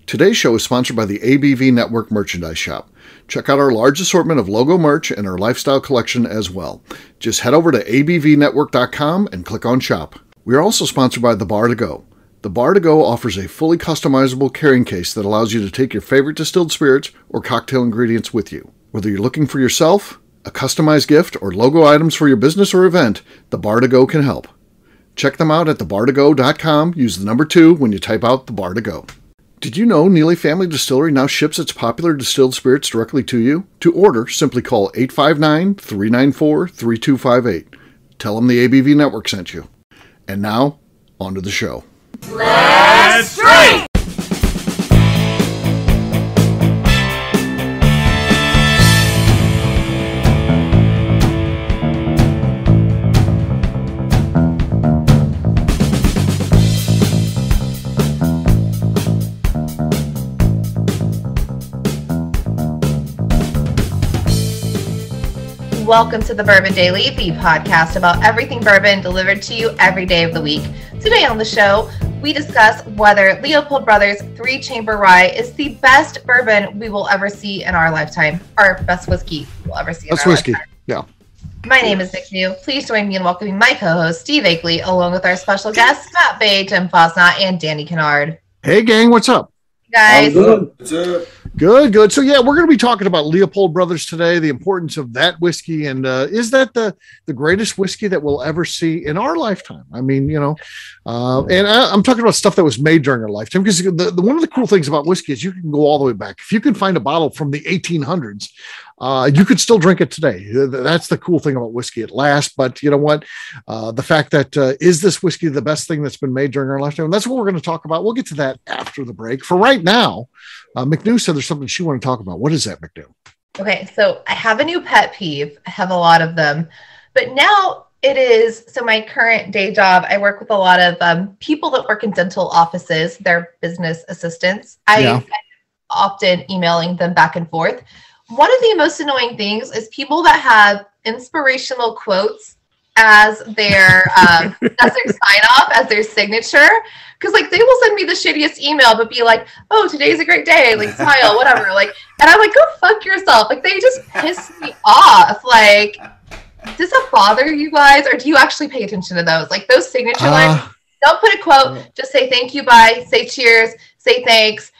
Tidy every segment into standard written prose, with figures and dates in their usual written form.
Today's show is sponsored by the ABV Network Merchandise Shop. Check out our large assortment of logo merch and our lifestyle collection as well. Just head over to abvnetwork.com and click on Shop. We are also sponsored by The Bar to Go. The Bar to Go offers a fully customizable carrying case that allows you to take your favorite distilled spirits or cocktail ingredients with you. Whether you're looking for yourself, a customized gift, or logo items for your business or event, The Bar to Go can help. Check them out at thebartogo.com. Use the number 2 when you type out The Bar to Go. Did you know Neely Family Distillery now ships its popular distilled spirits directly to you? To order, simply call 859-394-3258. Tell them the ABV Network sent you. And now, on to the show. Let's drink! Welcome to the Bourbon Daily, the podcast about everything bourbon delivered to you every day of the week. Today on the show, we discuss whether Leopold Bros. 3 Chamber Rye is the best bourbon we will ever see in our lifetime, or best whiskey we'll ever see in our lifetime. Yeah. My name is McNew. Please join me in welcoming my co-host, Steve Akeley, along with our special guests, Matt Bay, Tim Fosnot, and Danny Kennard. Hey, gang, what's up? Guys. What's up? Good. So, yeah, we're going to be talking about Leopold Brothers today, the importance of that whiskey, and is that the greatest whiskey that we'll ever see in our lifetime? I mean, and I'm talking about stuff that was made during our lifetime, because one of the cool things about whiskey is you can go all the way back. If you can find a bottle from the 1800s, you could still drink it today. That's the cool thing about whiskey. It lasts, but you know what? The fact that is this whiskey the best thing that's been made during our lifetime? And that's what we're going to talk about. We'll get to that after the break. For right now, McNew said there's something she wanted to talk about. What is that, McNew? Okay, so I have a new pet peeve. I have a lot of them, but now it is, so my current day job, I work with a lot of people that work in dental offices. They're business assistants. I'm often emailing them back and forth. One of the most annoying things is people that have inspirational quotes as their sign off, as their signature. Because like they will send me the shittiest email, but be like, "Oh, today's a great day," like smile, whatever. Like, and I'm like, "Go fuck yourself!" Like they just piss me off. Like, does that bother you guys, or do you actually pay attention to those? Like those signature lines. Don't put a quote. Just say thank you, bye. Say cheers. Say thanks.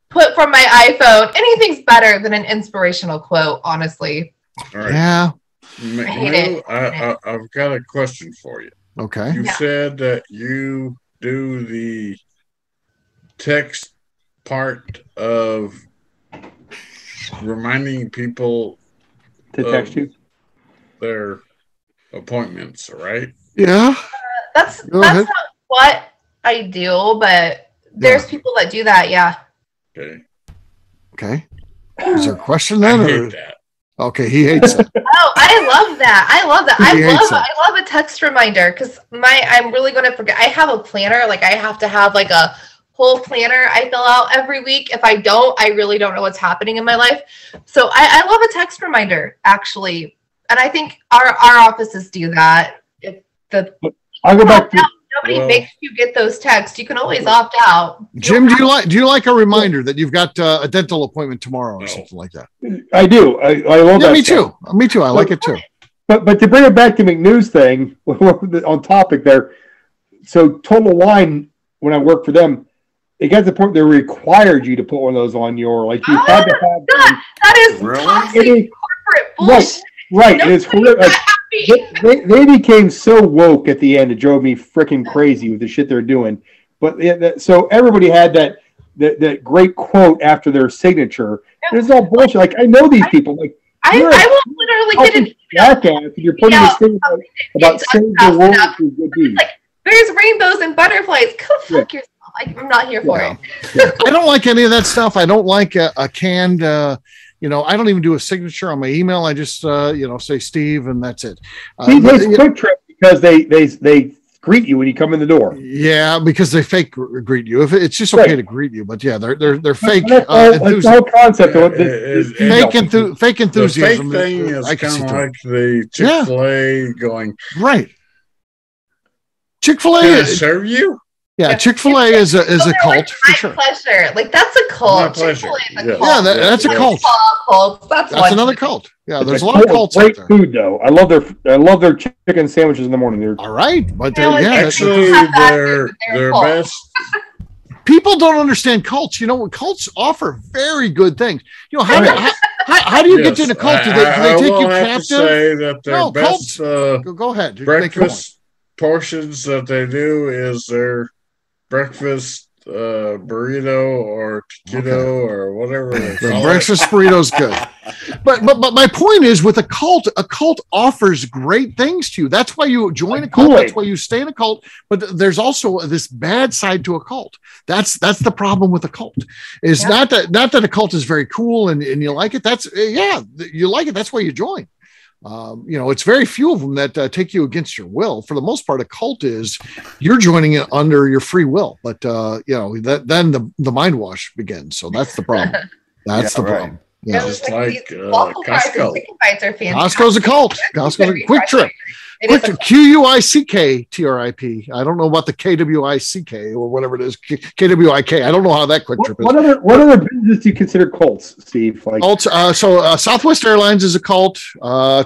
Put from my iPhone. Anything's better than an inspirational quote, honestly. All right. Yeah. McNew, I've got a question for you. Okay. You said that you do the text part of reminding people to text you their appointments, right? Yeah. That's not what I do, but there's people that do that. Yeah. Okay. Is there a question then? I hate that. Okay, he hates it. Oh, I love that. I love a text reminder because I'm really going to forget. I have a planner. Like I have to have like a whole planner I fill out every week. If I don't, I really don't know what's happening in my life. So I love a text reminder actually. And I think our offices do that. I'll go back to nobody makes you get those texts. You can always opt out. Jim, do you like a reminder that you've got a dental appointment tomorrow or something like that? I do. I love that. Me too. Me too. I like it too. But to bring it back to McNew's thing, on topic there, so Total Wine, when I worked for them, it got to the point they required you to put one of those on your, like you had to have. That is toxic corporate bullshit. Right. It's horrific. They became so woke at the end, it drove me freaking crazy with the shit they're doing. But so everybody had that great quote after their signature. And it's all bullshit. Like I know these people. Like I will literally get an email. You're putting this thing about saving the world through good deeds. Like there's rainbows and butterflies. Go fuck yourself. I'm not here for it. Yeah. I don't like any of that stuff. I don't like a canned. I don't even do a signature on my email. I just, say Steve, and that's it. It's Quick Trip because they greet you when you come in the door. Yeah, because they fake greet you. If it's just okay to greet you, but yeah, they're fake. That's the whole concept. Fake enthusiasm. The fake thing is kind of like the Chick-fil-A going right. Chick-fil-A can I serve you? Yeah, Chick-fil-A is a cult for sure. Pleasure, like that's a cult. Chick-fil-A is a cult. Yeah, that's a cult. That's another cult. Yeah, there's a lot of cults out there. Great food though. I love their chicken sandwiches in the morning. They're all right, but actually they're best. People don't understand cults. You know, cults offer very good things. You know, how do you get into cults? Do they take you captive? Say that their best go ahead. Breakfast portions that they do is their breakfast burrito or taquito or whatever. The breakfast burrito is good. But my point is, with a cult offers great things to you. That's why you join a cult. That's why you stay in a cult. But there's also this bad side to a cult. That's the problem with a cult. Is not that a cult is very cool and you like it. You like it. That's why you join. It's very few of them that take you against your will. For the most part, a cult is you're joining it under your free will. But then the mind wash begins. So that's the problem. That's the problem. Yeah, just like Costco. Costco's a cult. Costco's a Quick Trip. QUICKTRIP. I don't know about the KWICK or whatever it is. KWIK. I don't know how that Quick Trip is. What other business do you consider cults, Steve? Like cults. Southwest Airlines is a cult.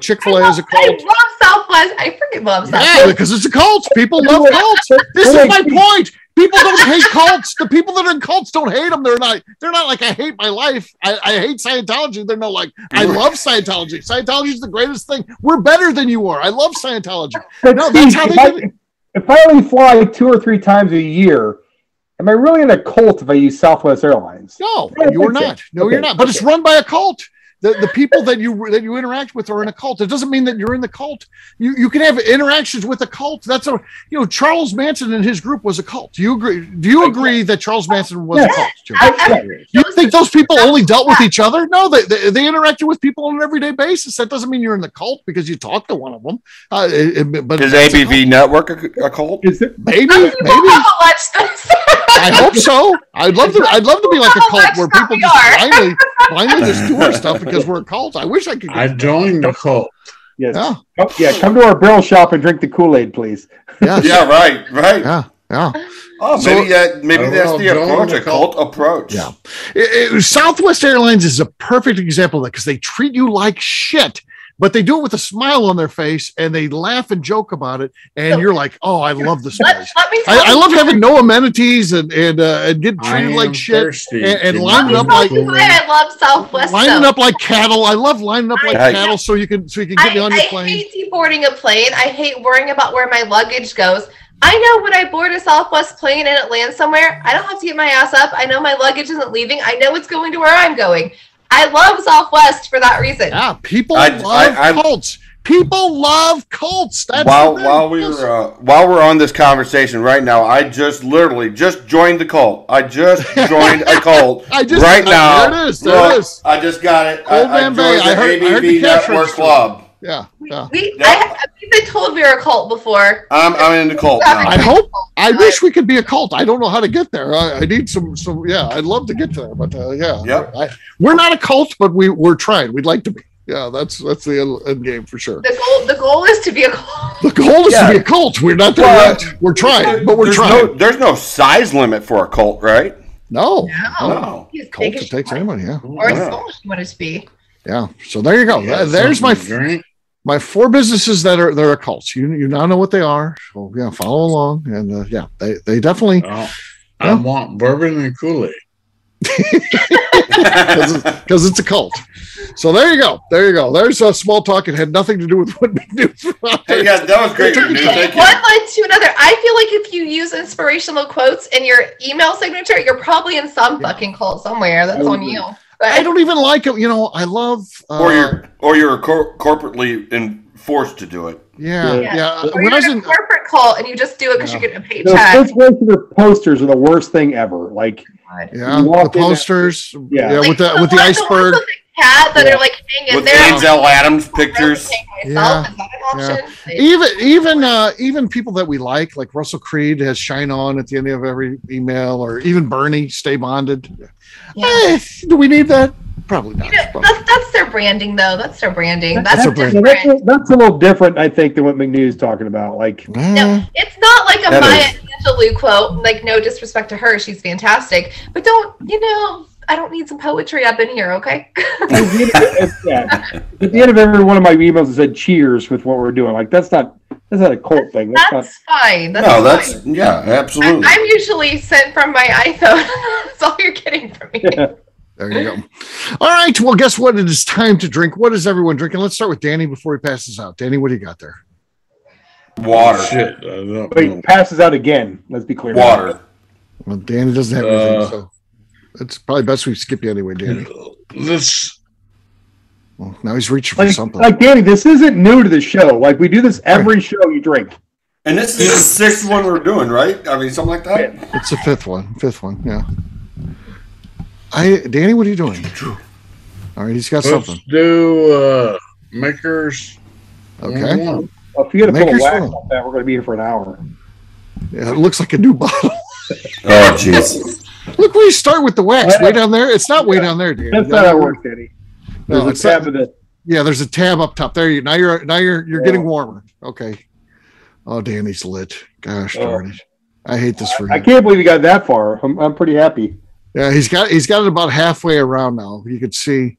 Chick-fil-A is a cult. I love Southwest. I freaking love Southwest. Yeah, because it's a cult. People love cults. This is my point. People don't hate cults. The people that are in cults don't hate them. They're not like, I hate my life. I hate Scientology. They're not like, I love Scientology. Scientology is the greatest thing. We're better than you are. I love Scientology. No, that's how they do it. If I only fly 2 or 3 times a year, am I really in a cult if I use Southwest Airlines? No, you're not. No, you're not. But it's run by a cult. The people that you interact with are in a cult. It doesn't mean that you're in the cult. You can have interactions with a cult. Charles Manson and his group was a cult. Do you agree? Do you agree that Charles Manson was a cult? You think those people only dealt with each other? No, they interacted with people on an everyday basis. That doesn't mean you're in the cult because you talk to one of them. But is ABV Network a cult? Is it? Maybe. I hope so. I'd love to be like a cult where people just blindly just do our stuff because we're a cult. I wish I could. I joined the cult. Yes. Yeah. Come to our barrel shop and drink the Kool-Aid, please. Yes. Yeah. Right. Yeah. Oh, maybe that's the approach, a cult approach. Yeah. Southwest Airlines is a perfect example of that because they treat you like shit. But they do it with a smile on their face, and they laugh and joke about it, and you're like, "Oh, I love this place. I love having no amenities and get treated like shit and lining up like I love Southwest. Lining up like cattle. I love lining up like cattle so you can get me on your plane. I hate boarding a plane. I hate worrying about where my luggage goes. I know when I board a Southwest plane and it lands somewhere, I don't have to get my ass up. I know my luggage isn't leaving. I know it's going to where I'm going. I love Southwest for that reason. Yeah, people love cults. People love cults. That's while we're on this conversation right now, I literally just joined the cult. I just joined a cult now. There it is. I just got it. I joined the ABV Network Club. Yeah. We've been told we were a cult before. I'm in the cult now. I wish we could be a cult. I don't know how to get there. I need some. Yeah, I'd love to get there, but we're not a cult, but we're trying. We'd like to be. Yeah, that's the end game for sure. The goal is to be a cult. The goal is to be a cult. We're not there yet. We're trying, but we're trying. There's no size limit for a cult, right? No. Cult it takes anybody. Yeah. Or as small as you want it to be. Yeah. So there you go. There's my 4 businesses that are cults. You now know what they are. So yeah, follow along, and they definitely. I want bourbon and Kool-Aid because it's a cult. So there you go. There's a small talk. It had nothing to do with what McNew. Hey, yeah, that was great. One line to another. I feel like if you use inspirational quotes in your email signature, you're probably in some fucking cult somewhere. That's on you. I don't even like it. I love. Or you're corporately enforced to do it. Yeah. When I was in corporate cult, and you just do it because you're getting a paycheck. Those posters are the worst thing ever. Like, the posters. With the iceberg. Cat that are like hanging with there. Ansel Adams pictures. Even people that we like Russell Creed has shine on at the end of every email, or even Bernie, stay bonded. Do we need that? Probably not. That's their branding, though. That's their branding. That's their branding. different. That's a little different, I think, than what McNew's talking about. Like, No, it's not like a Maya Angelou quote. Like, no disrespect to her, she's fantastic. But don't, I don't need some poetry up in here, okay? at the end of every one of my emails, it said cheers with what we're doing. Like, that's not a cult thing. That's fine. Absolutely. I'm usually sent from my iPhone. That's all you're getting from me. Yeah. There you go. All right. Well, guess what? It is time to drink. What is everyone drinking? Let's start with Danny before he passes out. Danny, what do you got there? Water. Shit. Wait, passes out again. Let's be clear. Water. Well, Danny doesn't have anything, so it's probably best we skip you anyway, Danny. Well, now he's reaching for something. Like, Danny, this isn't new to the show. Like, we do this every show you drink. And this is the sixth one we're doing, right? I mean, something like that? Yeah. It's the fifth one, yeah. Danny, what are you doing? All right, he's got something. Let's do Makers. Okay. Well, if you got to pull a Maker's wax Fun. off that, we're going to be here for an hour. Yeah, it looks like a new bottle. Oh, jeez. Look where you start with the wax. Way down there. It's not way down there, Danny. That's not how it works, Danny. No, There's a tab of the. Yeah, there's a tab up top. There now you're getting warmer. Okay. Oh, Danny's lit. Gosh darn it. I hate this for you. I can't believe you got that far. I'm pretty happy. Yeah, he's got it about halfway around now. You could see.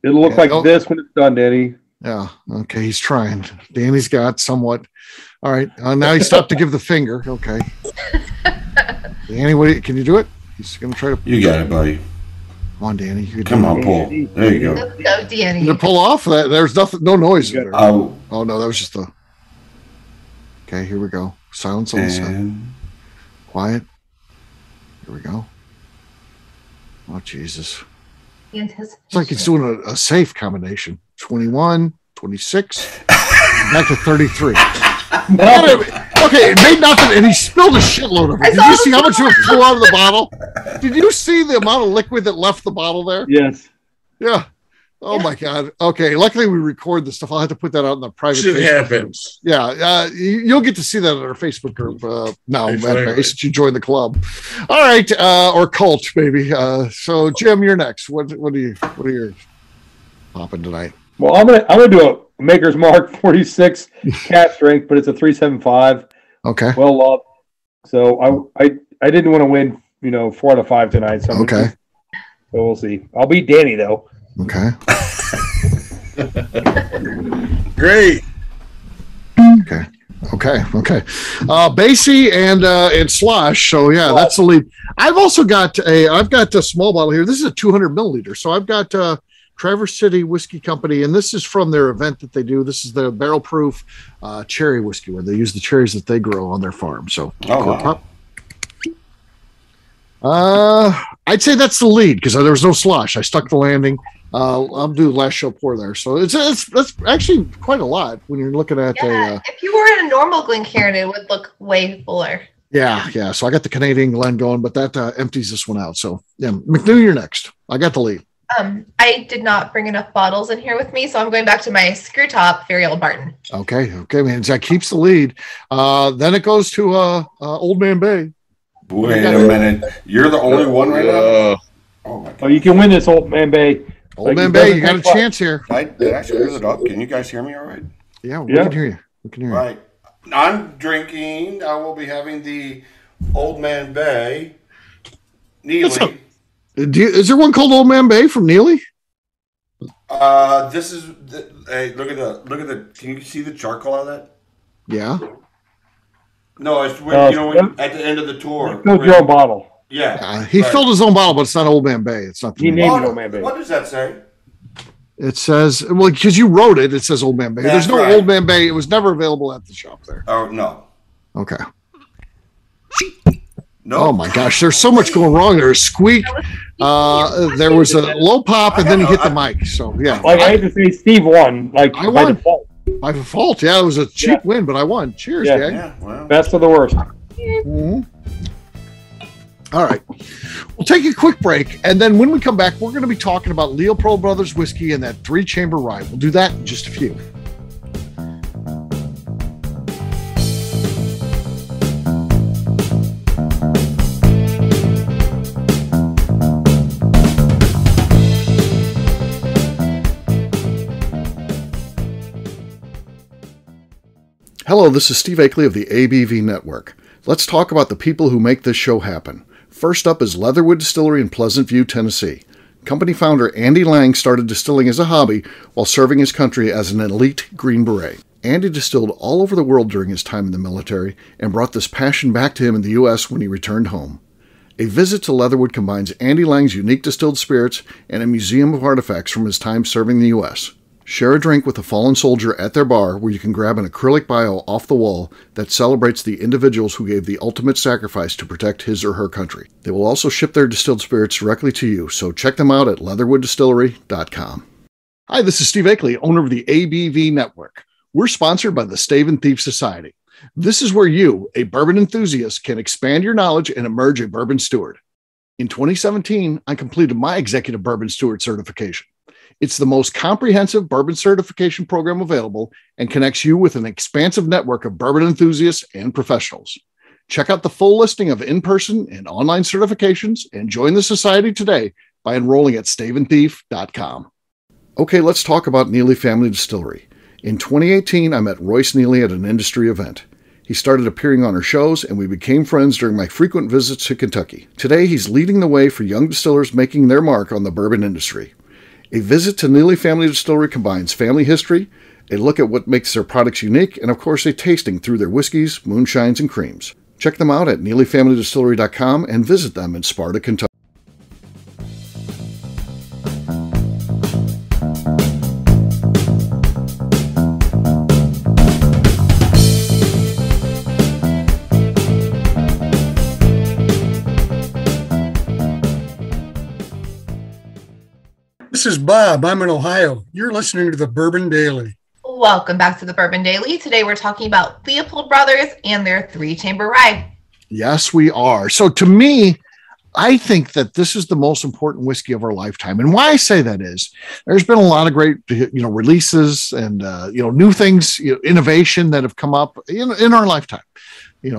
It'll look like this when it's done, Danny. Yeah. Okay, he's trying. Danny's got somewhat. All right. Now he stopped to give the finger. Okay. Danny, can you do it? He's gonna try to. You got it, buddy. Come on, Danny. Come on, pull. There you go. Let's go, Danny. You pull off that. There's nothing. No noise in there. Oh, Oh no, that was just the. Okay, here we go. Silence on the side. and Quiet. Here we go. Oh Jesus! It's like he's doing a safe combination. 21, 26, back to 33. Okay, it made nothing, and he spilled a shitload of it. Did you see how much of it flew out of the bottle? Did you see the amount of liquid that left the bottle there? Yes. Yeah. Oh my God. Okay. Luckily, we record this stuff. I'll have to put that out in the private. Shit Facebook happens. group. Yeah. You'll get to see that in our Facebook group now, Exactly. since you joined the club. All right. Or cult, maybe. So, Jim, you're next. What are your popping tonight? Well, I'm gonna do a Maker's Mark 46 cat strength, but it's a 375. Okay. Well loved. So I didn't want to win, 4 out of 5 tonight. So Okay. So we'll see. I'll beat Danny though. Okay. Great. Okay. Basie and Slosh. So yeah, that's the lead. I've also got a small bottle here. This is a 200 milliliter. So I've got Traverse City Whiskey Company, and this is from their event that they do. This is the barrel proof cherry whiskey where they use the cherries that they grow on their farm. So I'd say that's the lead because there was no slosh. I stuck the landing. I'll do the last show pour there. So that's actually quite a lot when you're looking at if you were in a normal Glencairn, it would look way fuller. Yeah. So I got the Canadian Glen going, but that empties this one out. So yeah, McNew, you're next. I got the lead. I did not bring enough bottles in here with me, so I'm going back to my screw top Fairy Old Barton. Okay, man. That keeps the lead. Then it goes to Old Man Bay. Wait a minute. You're the only one right now? Oh, my God. Oh, you can win this, Old Man Bay. Old Man Bay, you got a chance here. Did I screw it up? Can you guys hear me all right? Yeah, we can hear you. Right. I'm drinking. I will be having the Old Man Bay Neely. Is there one called Old Man Bay from Neely? This is. Hey, look at the. Can you see the charcoal on that? Yeah. No, it's when, at the end of the tour. Fill your own bottle. Yeah. He filled his own bottle, but it's not Old Man Bay. It's not. He named it Old Man Bay. What does that say? It says, well, because you wrote it, it says Old Man Bay. That's There's no right. Old Man Bay. It was never available at the shop there. Oh no. Okay. No. Oh my gosh, there's so much going wrong. There was squeak. There was a low pop, and then he hit the mic. So yeah. Like I hate to say, Steve won. Like I by won. default. By default, yeah, it was a cheap win, but I won. Cheers, Yeah. gang. Yeah. Well. Best of the worst. Mhm. All right. We'll take a quick break, and then when we come back, we're going to be talking about Leopold Brothers whiskey and that 3-chamber rye. We'll do that in just a few. Hello, this is Steve Akeley of the ABV Network. Let's talk about the people who make this show happen. First up is Leatherwood Distillery in Pleasant View, Tennessee. Company founder Andy Lang started distilling as a hobby while serving his country as an elite Green Beret. Andy distilled all over the world during his time in the military and brought this passion back to him in the U.S. when he returned home. A visit to Leatherwood combines Andy Lang's unique distilled spirits and a museum of artifacts from his time serving the U.S. Share a drink with a fallen soldier at their bar where you can grab an acrylic bio off the wall that celebrates the individuals who gave the ultimate sacrifice to protect his or her country. They will also ship their distilled spirits directly to you, so check them out at leatherwooddistillery.com. Hi, this is Steve Akeley, owner of the ABV Network. We're sponsored by the Stave and Thief Society. This is where you, a bourbon enthusiast, can expand your knowledge and emerge a bourbon steward. In 2017, I completed my Executive Bourbon Steward certification. It's the most comprehensive bourbon certification program available and connects you with an expansive network of bourbon enthusiasts and professionals. Check out the full listing of in-person and online certifications and join the society today by enrolling at staveandthief.com. Okay, let's talk about Neely Family Distillery. In 2018, I met Royce Neely at an industry event. He started appearing on our shows, and we became friends during my frequent visits to Kentucky. Today, he's leading the way for young distillers making their mark on the bourbon industry. A visit to Neely Family Distillery combines family history, a look at what makes their products unique, and of course a tasting through their whiskeys, moonshines, and creams. Check them out at neelyfamilydistillery.com and visit them in Sparta, Kentucky. This is Bob. I'm in Ohio. You're listening to the Bourbon Daily. Welcome back to the Bourbon Daily. Today we're talking about Leopold Brothers and their 3-chamber rye. Yes, we are. So to me, I think that this is the most important whiskey of our lifetime. And why I say that is there's been a lot of great, releases and, new things, innovation that have come up in our lifetime.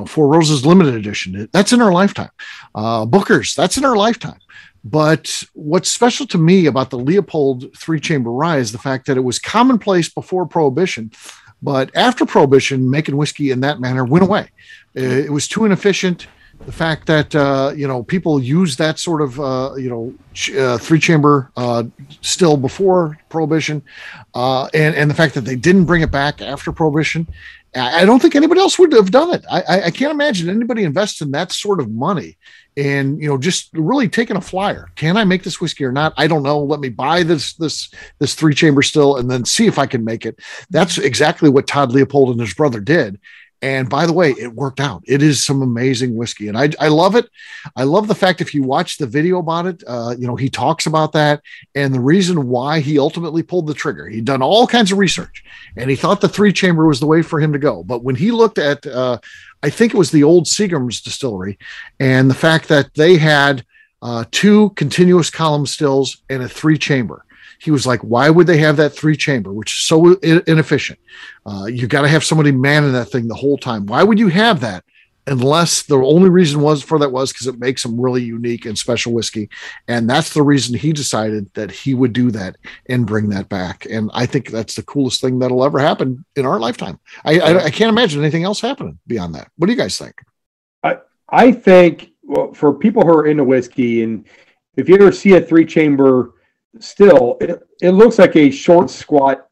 Four Roses Limited Edition, that's in our lifetime. Booker's, that's in our lifetime. But what's special to me about the Leopold 3-chamber rye is the fact that it was commonplace before Prohibition, but after Prohibition, making whiskey in that manner went away. It was too inefficient. The fact that, people used that sort of, 3-chamber still before Prohibition, and the fact that they didn't bring it back after Prohibition, I don't think anybody else would have done it. I can't imagine anybody invests in that sort of money and, just really taking a flyer. Can I make this whiskey or not? I don't know. Let me buy this 3-chamber still and then see if I can make it. That's exactly what Todd Leopold and his brother did. And by the way, it worked out. It is some amazing whiskey. And I love it. I love the fact if you watch the video about it, he talks about that and the reason why he ultimately pulled the trigger. He'd done all kinds of research and he thought the 3-chamber was the way for him to go. But when he looked at, I think it was the old Seagram's distillery and the fact that they had 2 continuous column stills and a 3-chamber. He was like, why would they have that 3-chamber, which is so inefficient? You got to have somebody manning that thing the whole time. Why would you have that unless the only reason was because it makes them really unique and special whiskey. And that's the reason he decided that he would do that and bring that back. And I think that's the coolest thing that'll ever happen in our lifetime. I can't imagine anything else happening beyond that. What do you guys think? I think, well, for people who are into whiskey, and if you ever see a 3-chamber still, it looks like a short, squat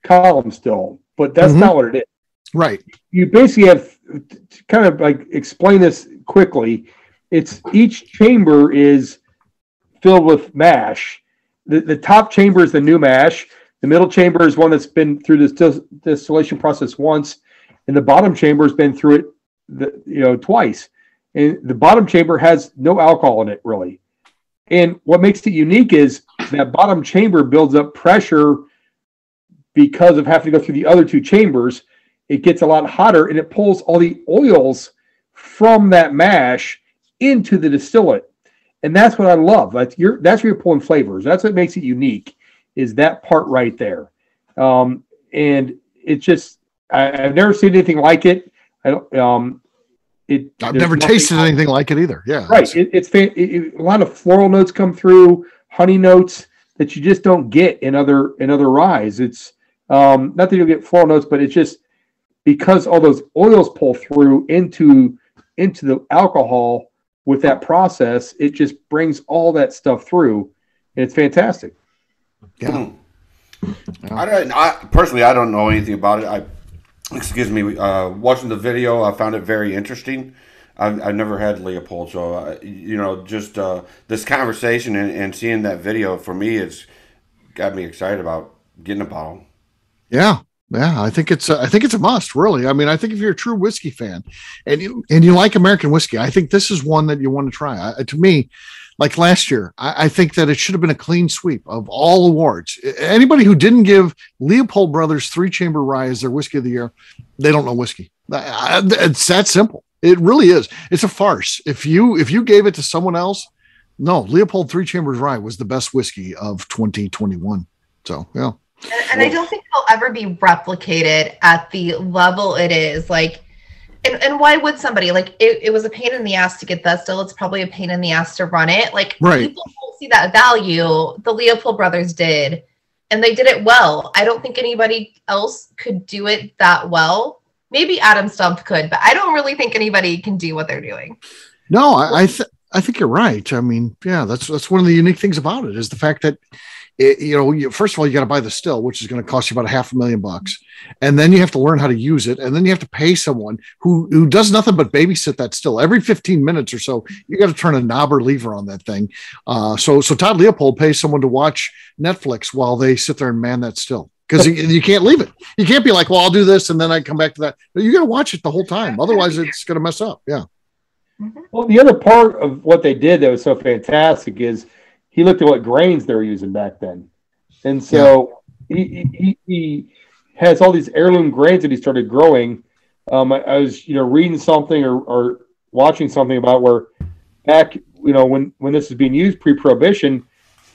column still, but that's not what it is. Right. You basically have to kind of like explain this quickly. It's each chamber is filled with mash. The top chamber is the new mash. The middle chamber is one that's been through this distillation process once, and the bottom chamber has been through it, twice. And the bottom chamber has no alcohol in it, really. And what makes it unique is that bottom chamber builds up pressure because of having to go through the other 2 chambers. It gets a lot hotter and it pulls all the oils from that mash into the distillate. And that's what I love. That's where you're pulling flavors. That's what makes it unique, is that part right there. And it's just, I've never seen anything like it. I've never tasted anything like it either. Yeah. Right. A lot of floral notes come through, honey notes that you just don't get in other ryes. It's not that you'll get floral notes, but it's because all those oils pull through into the alcohol with that process, it just brings all that stuff through, and it's fantastic. Yeah. I personally, I don't know anything about it. Watching the video, I found it very interesting. I've never had Leopold, so just this conversation and seeing that video for me, it's got me excited about getting a bottle. Yeah, I think it's a must, really. I mean, I think if you're a true whiskey fan and you like American whiskey, I think this is one that you want to try. To me, like last year, I think that it should have been a clean sweep of all awards. Anybody who didn't give Leopold Brothers 3 Chamber Rye as their whiskey of the year, they don't know whiskey. It's that simple. It really is. It's a farce. If you gave it to someone else, no, Leopold 3 Chambers Rye was the best whiskey of 2021. So, yeah. And I don't think it'll ever be replicated at the level it is. Like, and why would somebody, like, it was a pain in the ass to get that still. It's probably a pain in the ass to run it. Like, right. People don't see that value. The Leopold brothers did, and they did it well. I don't think anybody else could do it that well. Maybe Adam Stumpf could, but I don't really think anybody can do what they're doing. No, I think you're right. I mean, yeah, that's one of the unique things about it is the fact that first of all, you got to buy the still, which is going to cost you about $500,000, and then you have to learn how to use it, and then you have to pay someone who does nothing but babysit that still. Every 15 minutes or so, you got to turn a knob or lever on that thing. So Todd Leopold pays someone to watch Netflix while they sit there and man that still. Because you can't leave it. You can't be like, well, I'll do this, and then I come back to that. You got to watch it the whole time. Otherwise, it's going to mess up. Yeah. Well, the other part of what they did that was so fantastic is he looked at what grains they were using back then. And so he has all these heirloom grains that he started growing. I was, reading something or watching something about where back, when this was being used pre-prohibition,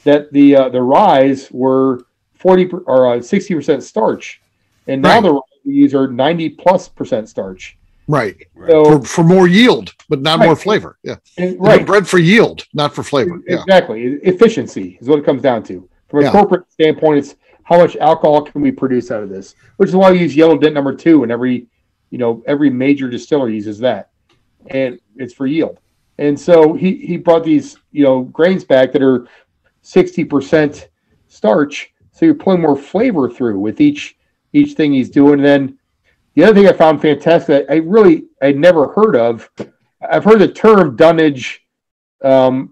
that the ryes were 40 or 60% starch, and now the ryes are 90+% starch. Right. So for more yield, but not more flavor. Yeah. Right. Bred for yield, not for flavor. Exactly. Efficiency is what it comes down to. From a corporate standpoint, it's how much alcohol can we produce out of this, which is why we use yellow dent number 2, and every major distiller uses that, and it's for yield. And so he brought these grains back that are 60% starch. So you're pulling more flavor through with each thing he's doing. And then the other thing I found fantastic, I'd never heard of. I've heard the term dunnage for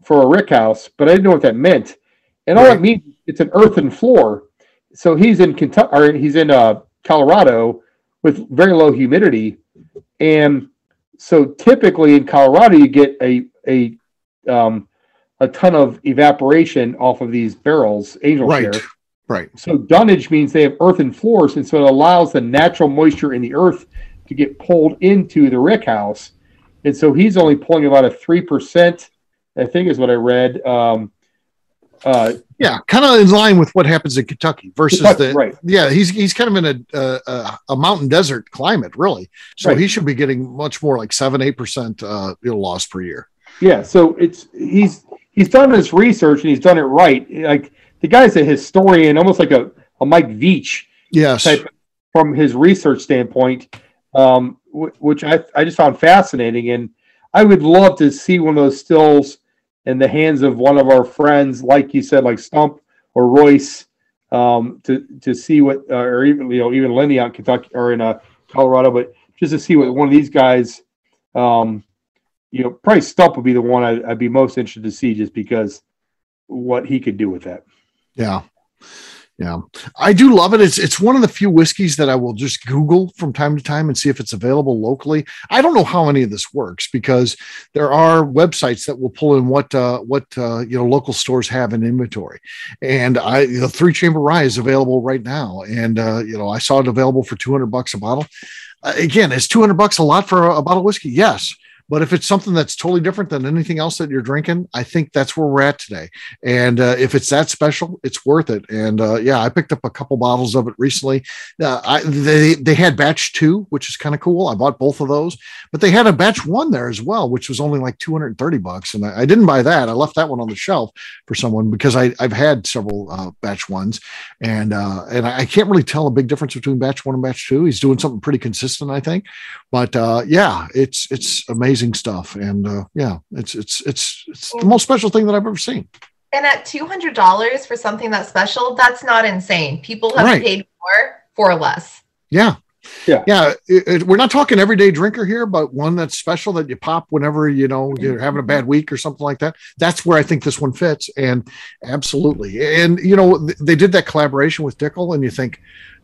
a rick house, but I didn't know what that meant. And all it means, it's an earthen floor. So he's in Kentucky, or he's in Colorado with very low humidity, and so typically in Colorado you get a ton of evaporation off of these barrels, angel share. Right. So dunnage means they have earthen floors, and so it allows the natural moisture in the earth to get pulled into the rick house. And so he's only pulling about a 3%, I think is what I read. Kind of in line with what happens in Kentucky versus he's kind of in a mountain desert climate, really. So he should be getting much more like 7-8% loss per year. Yeah, so he's done this research and he's done it right. Like the guy's a historian, almost like a Mike Veach type from his research standpoint, which I just found fascinating. And I would love to see one of those stills in the hands of one of our friends, like you said, like Stump or Royce, to see what, or even Lenny out in Kentucky or in Colorado, but just to see what one of these guys. Probably Stump would be the one I'd be most interested to see, just because what he could do with that. Yeah. I do love it. It's one of the few whiskeys that I will just Google from time to time and see if it's available locally. I don't know how any of this works, because there are websites that will pull in what local stores have in inventory. And the 3 Chamber Rye is available right now. And, I saw it available for $200 a bottle. Again, is $200 a lot for a bottle of whiskey? Yes. But if it's something that's totally different than anything else that you're drinking, I think that's where we're at today. And if it's that special, it's worth it. And yeah, I picked up a couple bottles of it recently. They had batch 2, which is kind of cool. I bought both of those, but they had a batch 1 there as well, which was only like $230. And I didn't buy that. I left that one on the shelf for someone because I've had several batch 1s, and I can't really tell a big difference between batch 1 and batch 2. He's doing something pretty consistent, I think. But yeah, it's amazing stuff, and yeah, it's the most special thing that I've ever seen. And at $200 for something that's special, that's not insane. People have paid more for less. Yeah. We're not talking everyday drinker here, but one that's special that you pop whenever you're having a bad week or something like that. That's where I think this one fits, and absolutely. And they did that collaboration with Dickel, and you think,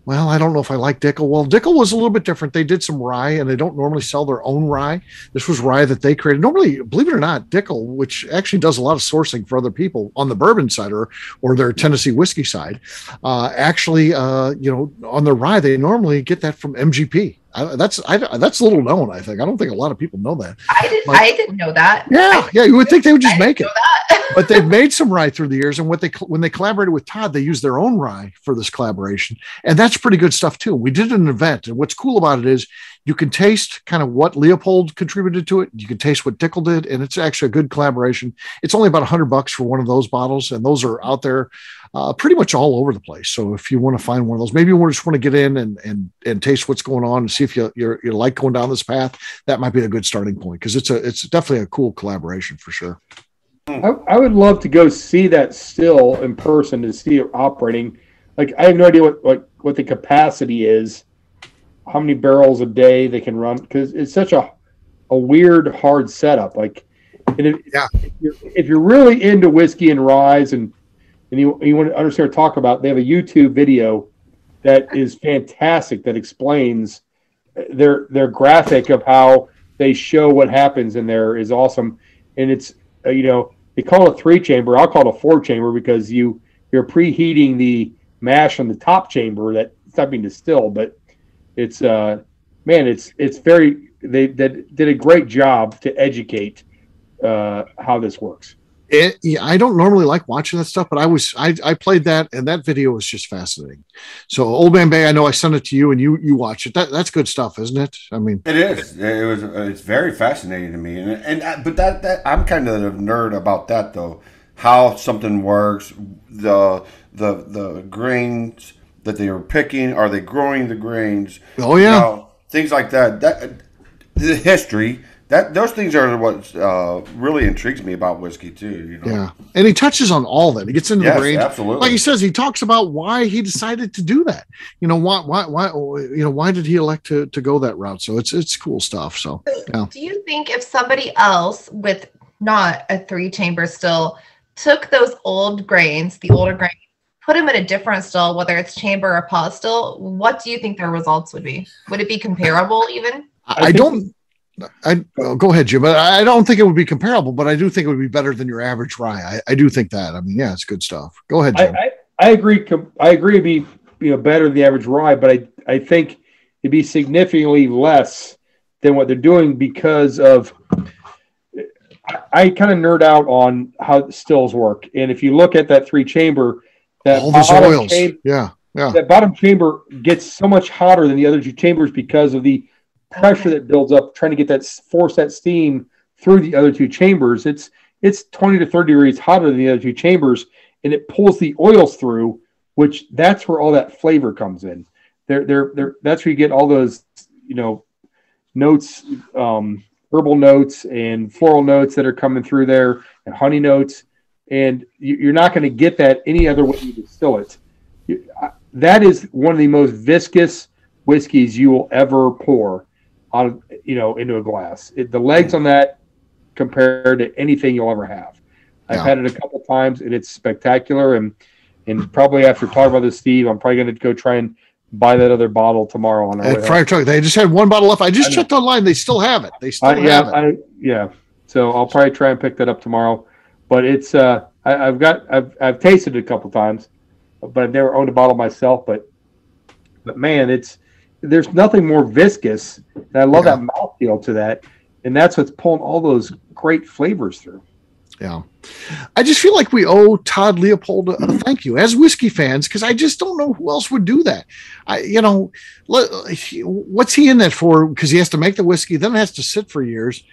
well, I don't know if I like Dickel. Well, Dickel was a little bit different. They did some rye, and they don't normally sell their own rye. This was rye that they created. Normally, believe it or not, Dickel, which actually does a lot of sourcing for other people on the bourbon side or their Tennessee whiskey side, actually, on their rye, they normally get that from MGP. That's little known, I think. I don't think a lot of people know that. I didn't know that. Yeah, you would think they would just make it. But they've made some rye through the years, and when they collaborated with Todd, they used their own rye for this collaboration, and that's pretty good stuff too. We did an event, and what's cool about it is you can taste kind of what Leopold contributed to it. You can taste what Dickel did, and it's actually a good collaboration. It's only about $100 for one of those bottles, and those are out there pretty much all over the place. So if you want to find one of those, maybe you just want to get in and taste what's going on and see if you like going down this path, that might be a good starting point, because it's definitely a cool collaboration for sure. I would love to go see that still in person to see it operating. Like, I have no idea what the capacity is, how many barrels a day they can run, because it's such a weird, hard setup. Like, if you're really into whiskey and ryes and you want to understand or talk about, they have a YouTube video that is fantastic that explains their graphic of how they show what happens in there is awesome. And it's they call it a 3-chamber. I'll call it a 4-chamber because you're preheating the mash on the top chamber that it's not being distilled, but it's it's very, they did a great job to educate how this works. I don't normally like watching that stuff, but I played that, and that video was just fascinating. So Old Man Bay, I know I sent it to you, and you watch it. That's good stuff, isn't it? I mean, it is. It's very fascinating to me, but that I'm kind of a nerd about that though. How something works, the grains that they are picking, are they growing the grains? Oh yeah, things like that. That the history. Those things are what really intrigues me about whiskey too. Yeah, and he touches on all that. He gets into the range. Absolutely. Like he says, he talks about why he decided to do that. Why did he elect to go that route? So it's cool stuff. So yeah. Do you think if somebody else with not a 3-chamber still took those old grains, the older grains, put them in a different still, whether it's chamber or pot still, what do you think their results would be? Would it be comparable even? Go ahead, Jim. I don't think it would be comparable, but I do think it would be better than your average rye. I do think that. I mean, yeah, it's good stuff. Go ahead, Jim. I agree. I agree. It'd be better than the average rye, but I think it'd be significantly less than what they're doing because of. I kind of nerd out on how stills work, and if you look at that 3-chamber, that all those oils, that bottom chamber gets so much hotter than the other 2 chambers because of the pressure that builds up trying to force that steam through the other 2 chambers. It's 20 to 30 degrees hotter than the other 2 chambers, and it pulls the oils through, which that's where all that flavor comes in. That's where you get all those notes, herbal notes and floral notes that are coming through there, and honey notes, and you're not going to get that any other way you distill it. That is one of the most viscous whiskeys you will ever pour on, into a glass. The legs on that compared to anything you'll ever have. I've had it a couple times, and it's spectacular. And probably after talking about this, Steve, I'm probably going to go try and buy that other bottle tomorrow. On our Friar Tuck, they just had one bottle left. I just checked online; they still have it. They still have it. So I'll probably try and pick that up tomorrow. But it's I've tasted it a couple times, but I've never owned a bottle myself. But man, there's nothing more viscous, and I love that mouthfeel to that. and that's what's pulling all those great flavors through. Yeah. I just feel like we owe Todd Leopold a thank you as whiskey fans, because I just don't know who else would do that. What's he in that for? Because he has to make the whiskey, then it has to sit for years.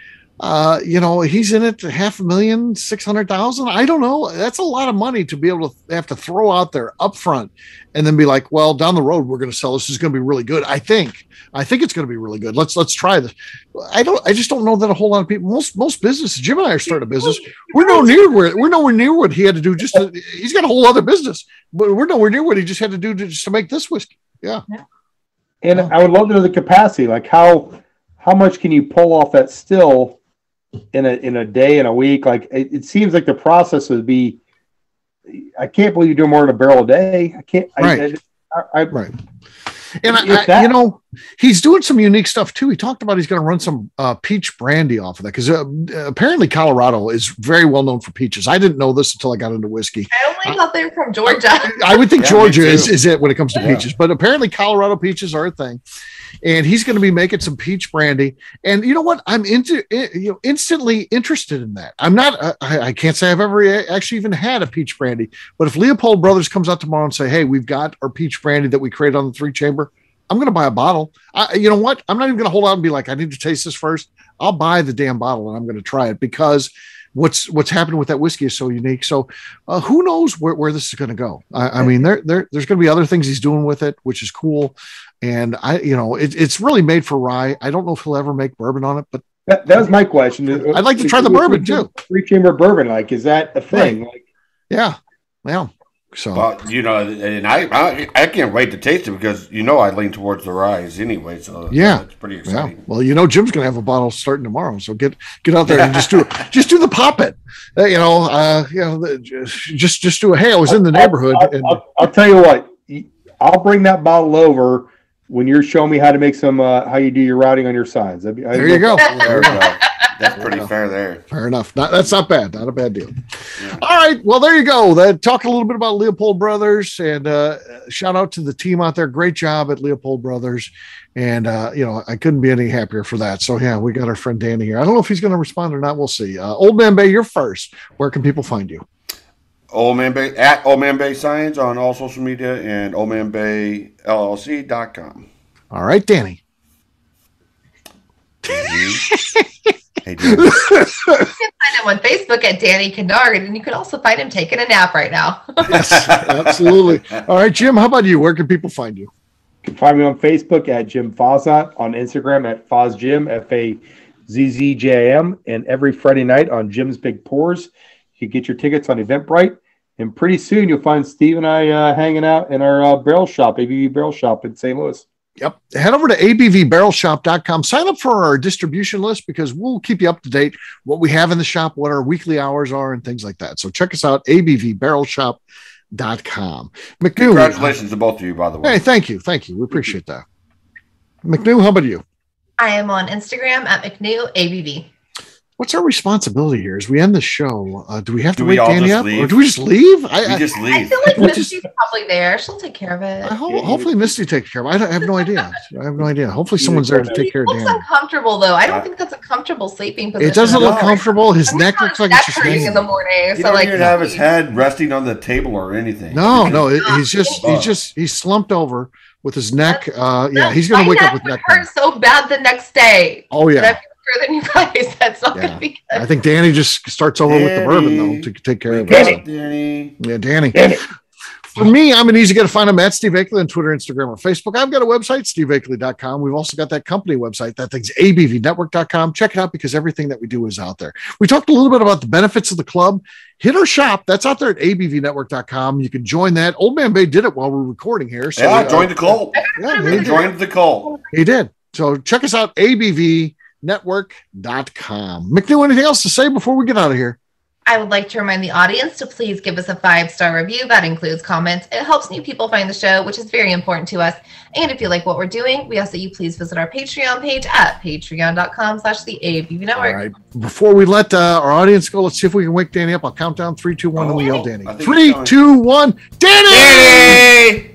He's in it $500,000, 600,000. I don't know. That's a lot of money to be able to have to throw out there up front and then be like, well, down the road, we're going to sell this. It's going to be really good. I think it's going to be really good. Let's try this. I just don't know that a whole lot of people, most businesses, Jim and I are starting a business. We're nowhere near what he had to do. He's got a whole other business, but we're nowhere near what he just had to do just to make this whiskey. Yeah. And I would love to know the capacity, like how much can you pull off that still in a day, in a week? Like it seems like the process would be, I can't believe you do more than a barrel a day. I can't. Right. Right. And he's doing some unique stuff too. He talked about he's going to run some peach brandy off of that, because apparently Colorado is very well known for peaches. I didn't know this until I got into whiskey. I only thought they were from Georgia. I would think Georgia is it when it comes to peaches, but apparently Colorado peaches are a thing. And he's going to be making some peach brandy. And you know what? I'm instantly interested in that. I'm not, I can't say I've ever actually even had a peach brandy, but if Leopold Brothers comes out tomorrow and say, hey, we've got our peach brandy that we created on the 3-chamber, I'm going to buy a bottle. You know what? I'm not even going to hold out and be like, I need to taste this first. I'll buy the damn bottle and I'm going to try it, because what's happening with that whiskey is so unique. So who knows where this is going to go? I mean, there's going to be other things he's doing with it, which is cool. And it's really made for rye. I don't know if he'll ever make bourbon on it, but that was my question. I'd like to try the bourbon too. 3-chamber bourbon, like, is that a thing? Right. Like, yeah. So, and I can't wait to taste it, because I lean towards the ryes anyway. So it's pretty exciting. Yeah. Well, Jim's gonna have a bottle starting tomorrow, so get out there and just do the pop it. Just do a hey, I was in the neighborhood. I'll tell you what, I'll bring that bottle over when you're showing me how to make some how you do your routing on your signs. There you go. There we go. That's pretty fair there. Fair enough. That's not bad. Not a bad deal. Yeah. All right. Well, there you go. Talk a little bit about Leopold Brothers, and shout out to the team out there. Great job at Leopold Brothers. And, I couldn't be any happier for that. So, yeah, we got our friend Danny here. I don't know if he's going to respond or not. We'll see. Old Man Bay, you're first. Where can people find you? Old Man Bay, at Old Man Bay Science on all social media, and oldmanbayllc.com. All right, Danny. Hey, Danny. You can find him on Facebook at Danny Kennard, and you can also find him taking a nap right now. Yes, absolutely. All right, Jim, how about you? Where can people find you? You can find me on Facebook at Jim Fazat, on Instagram at FazJim, FAZZJIM, and every Friday night on Jim's Big Pours. You get your tickets on Eventbrite, and pretty soon you'll find Steve and I hanging out in our barrel shop, ABV Barrel Shop in St. Louis. Yep. Head over to abvbarrelshop.com. Sign up for our distribution list, because we'll keep you up to date what we have in the shop, what our weekly hours are, and things like that. So check us out, abvbarrelshop.com. McNew. Congratulations to both of you, by the way. Hey, thank you. We appreciate that. McNew, how about you? I am on Instagram at McNew ABV. What's our responsibility here as we end the show? Do we have to wake all Danny just up, leave? or do we just leave? We just leave. I feel like Misty's probably there. She'll take care of it. Hopefully Misty takes care of it. I have no idea. Hopefully someone's there to take care of Danny. It looks uncomfortable, though. I don't think that's a comfortable sleeping position. It doesn't look comfortable. His neck looks like it's just hanging in the morning. He doesn't even have his head resting on the table or anything. No, he's slumped over with his neck. He's going to wake up with neck pain. Hurt so bad the next day. Oh yeah. Than you guys. That's not going to be good. I think Danny just starts over with the bourbon, though, to take care of it. Danny. Yeah, Danny. For me, I'm an easy guy to find. I'm at Steve Akeley on Twitter, Instagram, or Facebook. I've got a website, steveakeley.com. We've also got that company website. That thing's abvnetwork.com. Check it out, because everything that we do is out there. We talked a little bit about the benefits of the club. Hit our shop. That's out there at abvnetwork.com. You can join that. Old Man Bay did it while we're recording here. So I joined the cult. He joined the cult. He did. So check us out, abvnetwork.com. McNew, anything else to say before we get out of here? I would like to remind the audience to please give us a 5-star review. That includes comments. It helps new people find the show, which is very important to us. And if you like what we're doing, we ask that you please visit our Patreon page at patreon.com/theABV Network. All right. Before we let our audience go, let's see if we can wake Danny up. I'll count down 3, 2, 1, and we yell Danny. 3, 2, 1, Danny!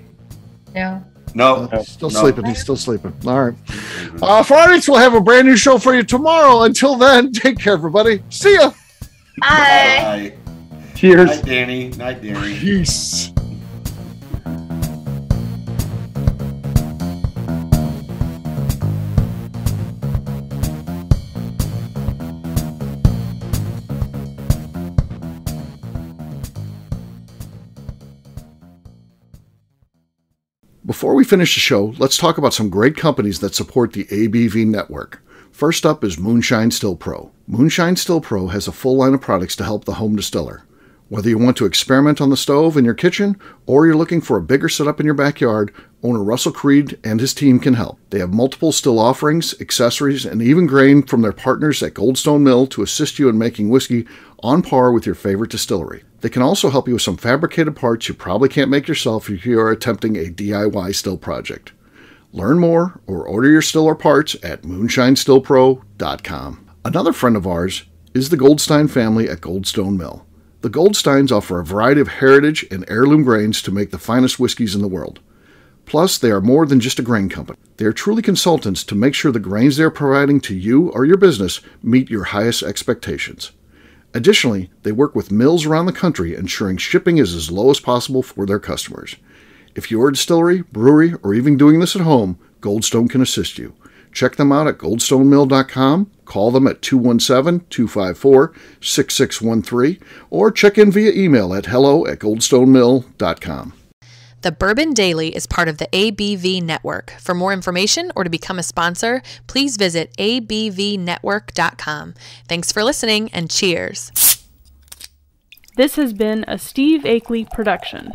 Yeah. No. Still sleeping. He's still sleeping. All right. Fridays, we'll have a brand new show for you tomorrow. Until then, take care, everybody. See ya. Bye. Cheers. Night, Danny. Night, Danny. Peace. Before we finish the show, let's talk about some great companies that support the ABV network. First up is Moonshine Still Pro. Moonshine Still Pro has a full line of products to help the home distiller. Whether you want to experiment on the stove in your kitchen or you're looking for a bigger setup in your backyard, owner Russell Creed and his team can help. They have multiple still offerings, accessories, and even grain from their partners at Goldstone Mill to assist you in making whiskey on par with your favorite distillery. They can also help you with some fabricated parts you probably can't make yourself if you are attempting a DIY still project. Learn more or order your still or parts at moonshinestillpro.com. Another friend of ours is the Goldstein family at Goldstone Mill. The Goldsteins offer a variety of heritage and heirloom grains to make the finest whiskeys in the world. Plus, they are more than just a grain company. They are truly consultants to make sure the grains they are providing to you or your business meet your highest expectations. Additionally, they work with mills around the country, ensuring shipping is as low as possible for their customers. If you're a distillery, brewery, or even doing this at home, Goldstone can assist you. Check them out at goldstonemill.com, call them at 217-254-6613, or check in via email at hello@goldstonemill.com. The Bourbon Daily is part of the ABV Network. For more information or to become a sponsor, please visit abvnetwork.com. Thanks for listening and cheers. This has been a Steve Akeley production.